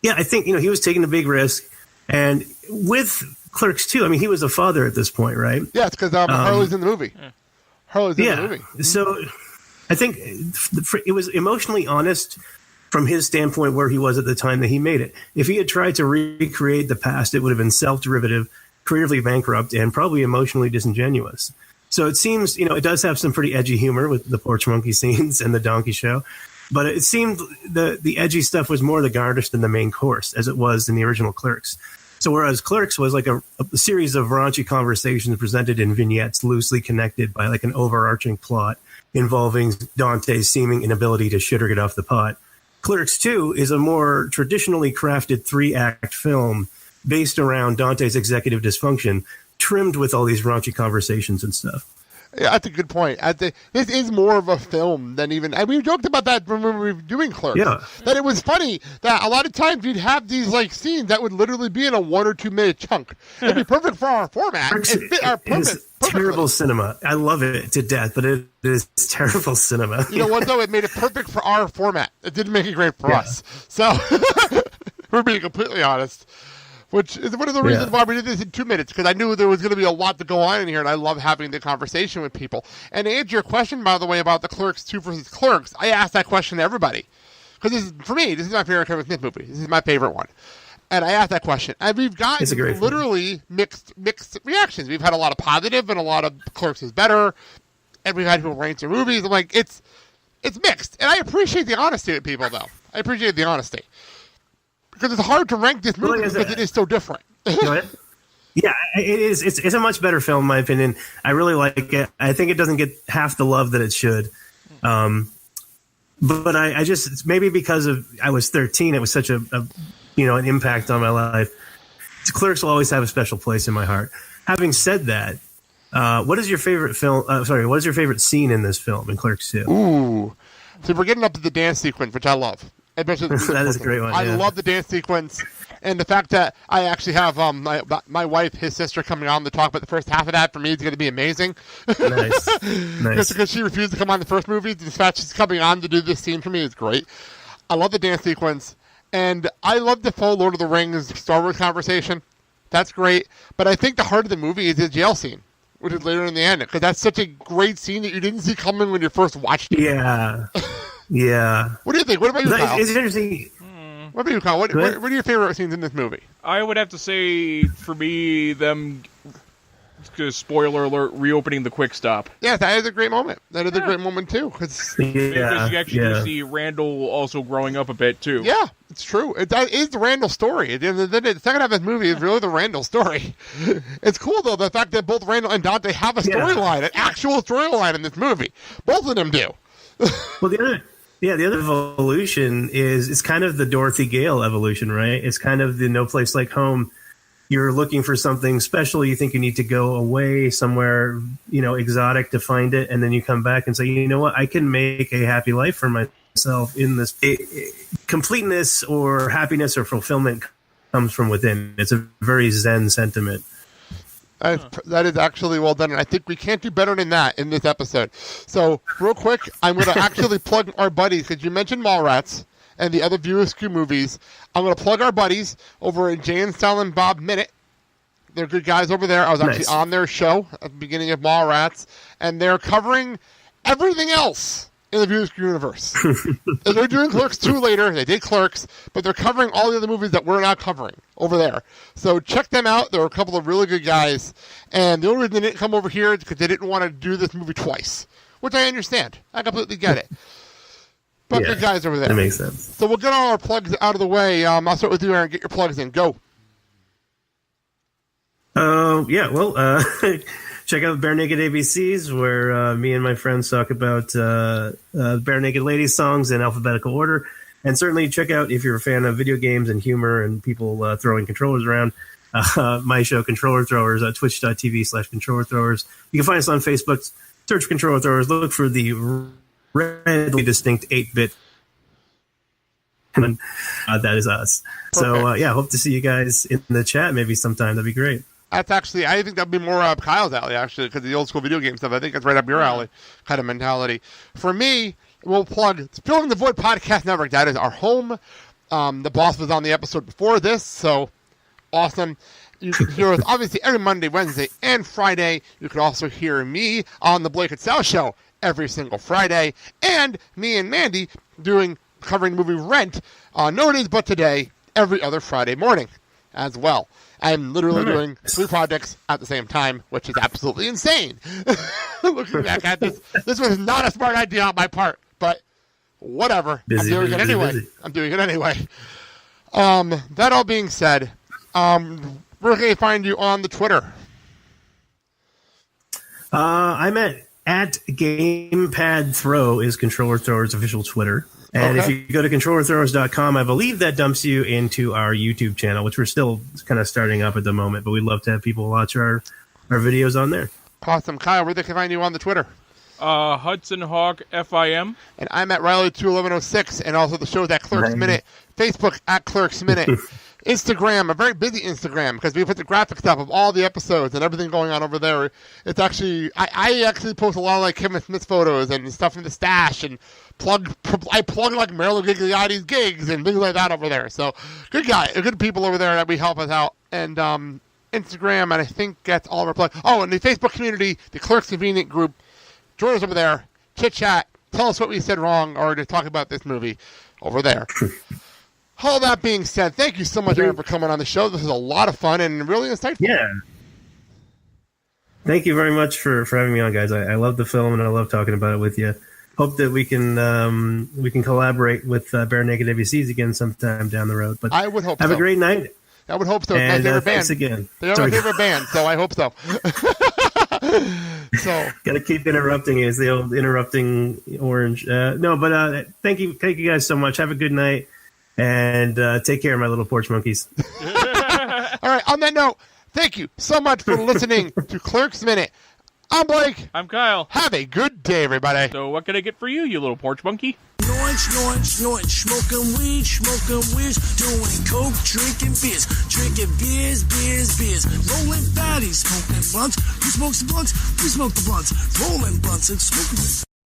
Yeah, I think, he was taking a big risk. And with Clerks 2, I mean, he was a father at this point, right? Yeah, it's because Harley's in the movie. Harley's in the movie. So I think it was emotionally honest from his standpoint where he was at the time that he made it. If he had tried to recreate the past, it would have been self-derivative, creatively bankrupt, and probably emotionally disingenuous. So it seems, it does have some pretty edgy humor with the Porch Monkey scenes and the donkey show. But it seemed the edgy stuff was more the garnish than the main course, as it was in the original Clerks. So whereas Clerks was like a series of raunchy conversations presented in vignettes loosely connected by like an overarching plot involving Dante's seeming inability to shit or get off the pot, Clerks 2 is a more traditionally crafted 3-act film based around Dante's executive dysfunction, trimmed with all these raunchy conversations and stuff. Yeah, that's a good point. This is more of a film than even... And we joked about that when we were doing Clerks. Yeah. That it was funny that a lot of times you'd have these like scenes that would literally be in a 1 or 2 minute chunk. It'd be perfect for our format. It fit our purpose. Terrible cinema. I love it to death, but it is terrible cinema. You know what, though? It made it perfect for our format. It didn't make it great for us. So, we're being completely honest. Which is one of the reasons why we did this in 2 minutes, because I knew there was going to be a lot to go on in here, and I love having the conversation with people. And to answer your question, by the way, about the Clerks 2 versus Clerks, I asked that question to everybody. Because for me, this is my favorite Kevin Smith movie. This is my favorite one. And I asked that question. And we've gotten literally mixed reactions. We've had a lot of positive, and a lot of Clerks is better. And we've had people rank their movies. I'm like, it's mixed. And I appreciate the honesty of people, though. I appreciate the honesty. Because it's hard to rank this movie because it is so different. Yeah, it is. It's a much better film, in my opinion. I really like it. I think it doesn't get half the love that it should. But I just, maybe because I was 13, it was such an impact on my life. Clerks will always have a special place in my heart. Having said that, what is your favorite what is your favorite scene in this film, in Clerks 2? Ooh. So we're getting up to the dance sequence, which I love. That is a great one. I love the dance sequence, and the fact that I actually have my wife, his sister, coming on to talk about the first half of that. For me, it's going to be amazing. Nice. Because she refused to come on the first movie. The fact she's coming on to do this scene for me is great. I love the dance sequence, and I love the full Lord of the Rings Star Wars conversation. That's great, but I think the heart of the movie is the jail scene, which is later in the end, because that's such a great scene that you didn't see coming when you first watched it. Yeah. Yeah. What do you think? What about you, Kyle? It's interesting. What about you, Kyle? What are your favorite scenes in this movie? I would have to say, for me, spoiler alert, reopening the Quick Stop. Yeah, that is a great moment. That is a great moment, too. Because you actually see Randal also growing up a bit, too. Yeah, it's true. It is the Randal story. At the end of the day, the second half of this movie is really the Randal story. It's cool, though, the fact that both Randal and Dante have a storyline, an actual storyline in this movie. Both of them do. Well, the other evolution it's kind of the Dorothy Gale evolution, right? It's kind of the No Place Like Home. You're looking for something special. You think you need to go away somewhere, exotic to find it. And then you come back and say, you know what? I can make a happy life for myself in this. Completeness or happiness or fulfillment comes from within. It's a very Zen sentiment. That is actually well done, and I think we can't do better than that in this episode. So, real quick, I'm going to actually plug our buddies, because you mentioned Mallrats and the other View Askew movies. I'm going to plug our buddies over at Jay and Sal and Bob Minute. They're good guys over there. I was actually on their show at the beginning of Mallrats, and they're covering everything else in the View Askew universe. They're doing Clerks 2 later. They did Clerks, but they're covering all the other movies that we're not covering over there. So check them out. They're a couple of really good guys. And the only reason they didn't come over here is because they didn't want to do this movie twice, which I understand. I completely get it. But good guys over there. That makes sense. So we'll get all our plugs out of the way. I'll start with you, Aaron. Get your plugs in. Go. Check out Bare Naked ABCs, where me and my friends talk about Bare Naked Ladies songs in alphabetical order. And certainly check out, if you're a fan of video games and humor and people throwing controllers around, my show, Controller Throwers, at twitch.tv/Controller Throwers. You can find us on Facebook. Search Controller Throwers. Look for the redly distinct 8-bit. That is us. Perfect. So, hope to see you guys in the chat maybe sometime. That'd be great. That's actually, I think that'd be more up Kyle's alley, actually, because of the old school video game stuff. I think that's right up your alley kind of mentality. For me, we'll plug Filling the Void Podcast Network. That is our home. The boss was on the episode before this, so awesome. You can hear us obviously every Monday, Wednesday, and Friday. You can also hear me on the Blake and Sal Show every single Friday, and me and Mandy covering the movie Rent, no days but today, every other Friday morning as well. I'm literally doing 3 projects at the same time, which is absolutely insane. Looking back at this was not a smart idea on my part, but whatever. I'm doing it anyway. That all being said, where can I find you on the Twitter? I'm at Gamepad Throw is Controller Thrower's official Twitter. And if you go to controllerthrowers.com, I believe that dumps you into our YouTube channel, which we're still kind of starting up at the moment, but we'd love to have people watch our videos on there. Awesome. Kyle, where they can find you on the Twitter? Hudson Hawk FIM. And I'm at Riley21106, and also the show's at Clerks Minute. Facebook at Clerks Minute. Instagram, a very busy Instagram, because we put the graphics up of all the episodes and everything going on over there. It's actually, I actually post a lot of like Kevin Smith photos and stuff from the stash, and I plug like Marilyn Gigliotti's gigs and things like that over there. So good people over there that we help us out. And Instagram, and I think that's all of our plug. Oh, and the Facebook community, the Clerks Convenient Group. Join us over there, chit chat, tell us what we said wrong, or to talk about this movie over there. All that being said, thank you so much, Aaron, for coming on the show. This is a lot of fun and really insightful. Yeah. Thank you very much for having me on, guys. I love the film and I love talking about it with you. Hope that we can collaborate with BarenakedABCs again sometime down the road. But I would hope have a great night. I would hope so. And, my favorite thanks band. again. They are my favorite band, so I hope so. So gotta keep interrupting. Is the old interrupting orange? Thank you guys so much. Have a good night. And take care, my little porch monkeys. All right, on that note, thank you so much for listening to Clerks Minute. I'm Blake. I'm Kyle. Have a good day, everybody. So what can I get for you, you little porch monkey? Snorting, smoking weed, doing coke, drinking beers, rolling fatties, smoking blunts. Who smokes the blunts? We smoke the blunts, rolling blunts and smoking.